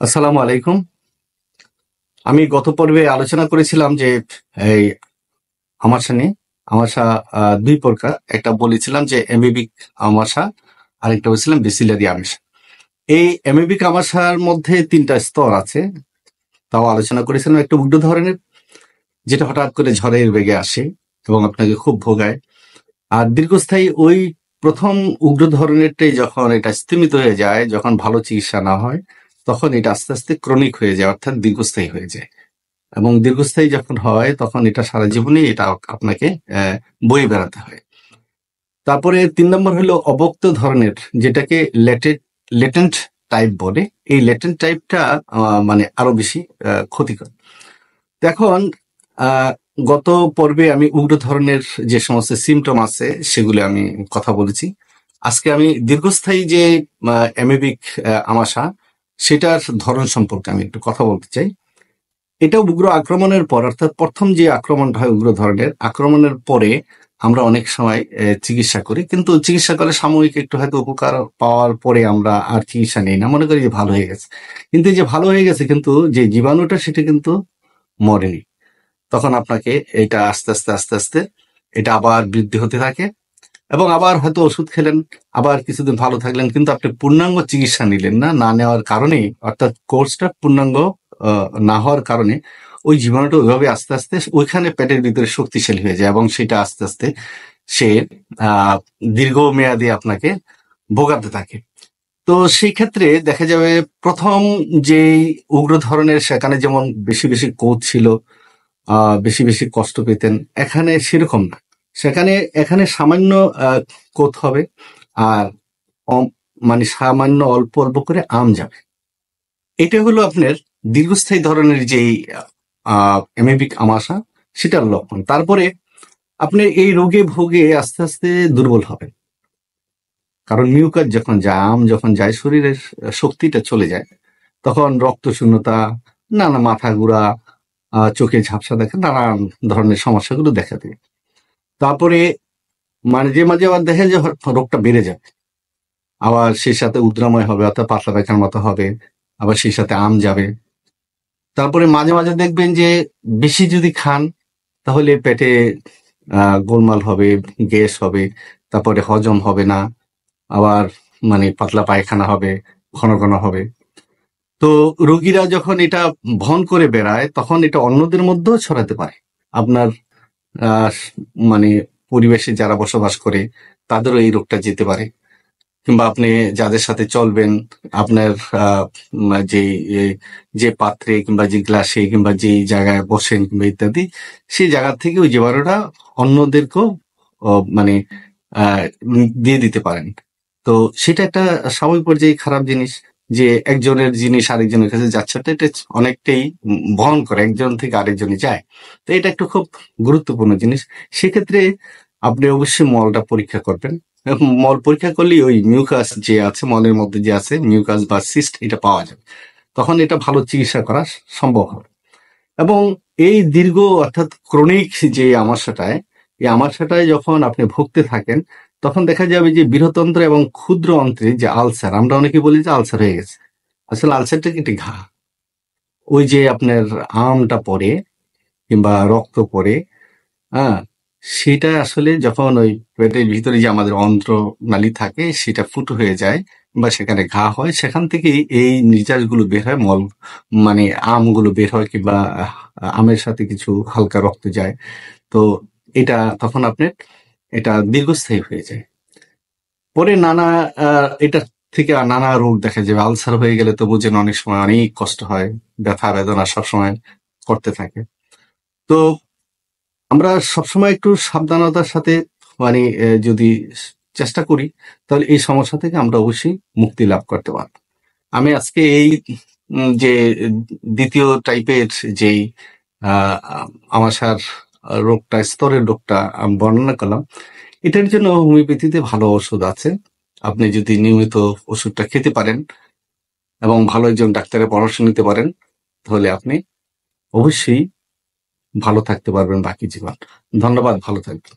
আসসালামু আলাইকুম। আমি গত পর্বে আলোচনা করেছিলাম যে এই আমাশা নিয়ে। আমাশা দুই প্রকার। একটা বলেছিলাম যে অ্যামিবিক আমাশা, আরেকটা বলেছিলাম বেসিলারি আমাশা। এই অ্যামিবিক আমাশার মধ্যে তিনটা স্তর আছে, তাও আলোচনা করেছিলাম। একটা উগ্র ধরনের, যেটা হঠাৎ করে ঝড়ের বেগে আসে এবং আপনাকে খুব ভোগায়। আর দীর্ঘস্থায়ী ওই প্রথম উগ্র ধরনেরটাই যখন এটা স্তিমিত হয়ে যায়, যখন ভালো চিকিৎসা না হয়, তখন এটা আস্তে আস্তে ক্রনিক হয়ে যায়, অর্থাৎ দীর্ঘস্থায়ী হয়ে যায়। এবং দীর্ঘস্থায়ী যখন হয় তখন এটা সারা জীবনই এটা আপনাকে বয়ে বেড়াতে হয়। তারপরে ৩ নম্বর হলো অবক্ত ধরনের, যেটাকে লেটেন্ট টাইপ বলে। এই লেটেন্ট টাইপটা মানে আরো বেশি ক্ষতিকর। তো এখন আহ, গত পর্বে আমি উগ্র ধরনের যে সমস্ত সিমটম আছে সেগুলো আমি কথা বলেছি। আজকে আমি দীর্ঘস্থায়ী যে অ্যামিবিক আমাশা, সেটার ধরন সম্পর্কে আমি একটু কথা বলতে চাই। এটা উগ্র আক্রমণের পর, অর্থাৎ প্রথম যে আক্রমণটা হয় উগ্র ধরনের আক্রমণের পরে আমরা অনেক সময় চিকিৎসা করি, কিন্তু চিকিৎসা করে সাময়িক একটু হয়তো উপকার পাওয়ার পরে আমরা আর চিকিৎসা নেই না, মনে করি যে ভালো হয়ে গেছে। কিন্তু এই যে ভালো হয়ে গেছে, কিন্তু যে জীবাণুটা সেটা কিন্তু মরেনি। তখন আপনাকে এটা আস্তে আস্তে আস্তে আস্তে এটা আবার বৃদ্ধি হতে থাকে, এবং আবার হয়তো ওষুধ খেলেন, আবার কিছুদিন ভালো থাকলেন, কিন্তু আপনি পূর্ণাঙ্গ চিকিৎসা নিলেন না। না নেওয়ার কারণে, অর্থাৎ কোর্সটা পূর্ণাঙ্গ না হওয়ার কারণে ওই জীবাণুটা ওইভাবে আস্তে আস্তে ওইখানে পেটের ভিতরে শক্তিশালী হয়ে যায়, এবং সেটা আস্তে আস্তে সে আহ দীর্ঘমেয়াদী আপনাকে ভোগাতে থাকে। তো সেই ক্ষেত্রে দেখা যাবে প্রথম যে উগ্র ধরনের, সেখানে যেমন বেশি বেশি কোষ ছিল, বেশি বেশি কষ্ট পেতেন। এখানে সেরকম না। এখানে সামান্য কোত হবে, আর মানে সামান্য অল্প অল্প করে আম যাবে। এটা হলো আপনার দীর্ঘস্থায়ী ধরনের যেই অ্যামিবিক আমাশা, সেটার লক্ষণ। তারপরে আপনি এই রোগে ভোগে আস্তে আস্তে দুর্বল হবেন, কারণ মিউকাস যখন যায়, আম যখন যায়, শরীরের শক্তিটা চলে যায়। তখন রক্ত শূন্যতা, নানা মাথা ঘুরা, চোখে ঝাপসা দেখা, নানান ধরনের সমস্যাগুলো দেখা দেয়। তারপরে মাঝে মাঝে আবার দেখেন যে রোগটা বেড়ে যাবে, আবার সেই সাথে উদ্রাময় হবে, অর্থাৎ পাতলা পায়খানার মতো হবে, আবার সেই সাথে আম যাবে। তারপরে মাঝে মাঝে দেখবেন যে বেশি যদি খান, তাহলে পেটে গোলমাল হবে, গ্যাস হবে, তারপরে হজম হবে না, আবার মানে পাতলা পায়খানা হবে, ঘন ঘন হবে। তো রোগীরা যখন এটা বহন করে বেড়ায়, তখন এটা অন্যদের মধ্যেও ছড়াতে পারে। আপনার আহ মানে পরিবেশে যারা বসবাস করে তাদেরও এই রোগটা যেতে পারে, কিংবা আপনি যাদের সাথে চলবেন, আপনার যে যে পাত্রে কিংবা যে গ্লাসে কিংবা যে জায়গায় বসেন কিংবা ইত্যাদি, সেই জায়গা থেকে ওই জীবাণুটা অন্যদেরকেও মানে দিয়ে দিতে পারেন। তো সেটা একটা সাময়িক পর্যায়ে খারাপ জিনিস, যে একজনের জিনিস আরেকজনের কাছে যাচ্ছে, তো এটা অনেকটাই বহন করে, একজন থেকে আরেকজনে যায়। তো এটা একটা খুব গুরুত্বপূর্ণ জিনিস। সেক্ষেত্রে আপনি অবশ্যই মলটা পরীক্ষা করবেন। মল পরীক্ষা করলেই ওই মিউকাস যে আছে, মলের মধ্যে যে আছে মিউকাস বা সিস্ট, এটা পাওয়া যাবে। তখন এটা ভালো চিকিৎসা করা সম্ভব হবে। এবং এই দীর্ঘ, অর্থাৎ ক্রনিক যে আমাশাটায়, এই আমাশাটায় যখন আপনি ভুগতে থাকেন, তখন দেখা যাবে যে বৃহতন্ত্র এবং ক্ষুদ্র অন্ত্রে যে আলসার, আমরা অনেকে বলি যে আলসার হয়ে গেছে, আসলে আলসারটা কি একটি ঘা। ওই যে আপনার আমটা পড়ে কিংবা রক্ত পড়ে, হ্যাঁ, সেটা আসলে যখন ওই পেটের ভিতরে যে আমাদের অন্ত্রনালী থাকে, সেটা ফুটো হয়ে যায় বা সেখানে ঘা হয়, সেখান থেকেই এই নির্যাসগুলো বের হয়, মল মানে আমগুলো বের হয়, কিংবা আমের সাথে কিছু হালকা রক্ত যায়। তো এটা তখন আপনার এটা দীর্ঘস্থায়ী হয়ে যায়। পরে নানা এটা থেকে নানা রোগ দেখা যাবে। আলসার হয়ে গেলে তো বুঝেন, অনেক সময় অনেক কষ্ট হয়, ব্যথা বেদনা সবসময় করতে থাকে। তো আমরা সবসময় একটু সাবধানতার সাথে মানে যদি চেষ্টা করি, তাহলে এই সমস্যা থেকে আমরা অবশ্যই মুক্তি লাভ করতে পারব। আমি আজকে এই যে দ্বিতীয় টাইপের যেই আমাশার রোগটা, স্তরের রোগটা আমি বর্ণনা করলাম, এটার জন্য হোমিওপ্যাথিতে ভালো ওষুধ আছে। আপনি যদি নিয়মিত ওষুধটা খেতে পারেন এবং ভালো একজন ডাক্তারের পরামর্শ নিতে পারেন, তাহলে আপনি অবশ্যই ভালো থাকতে পারবেন বাকি জীবন। ধন্যবাদ, ভালো থাকবেন।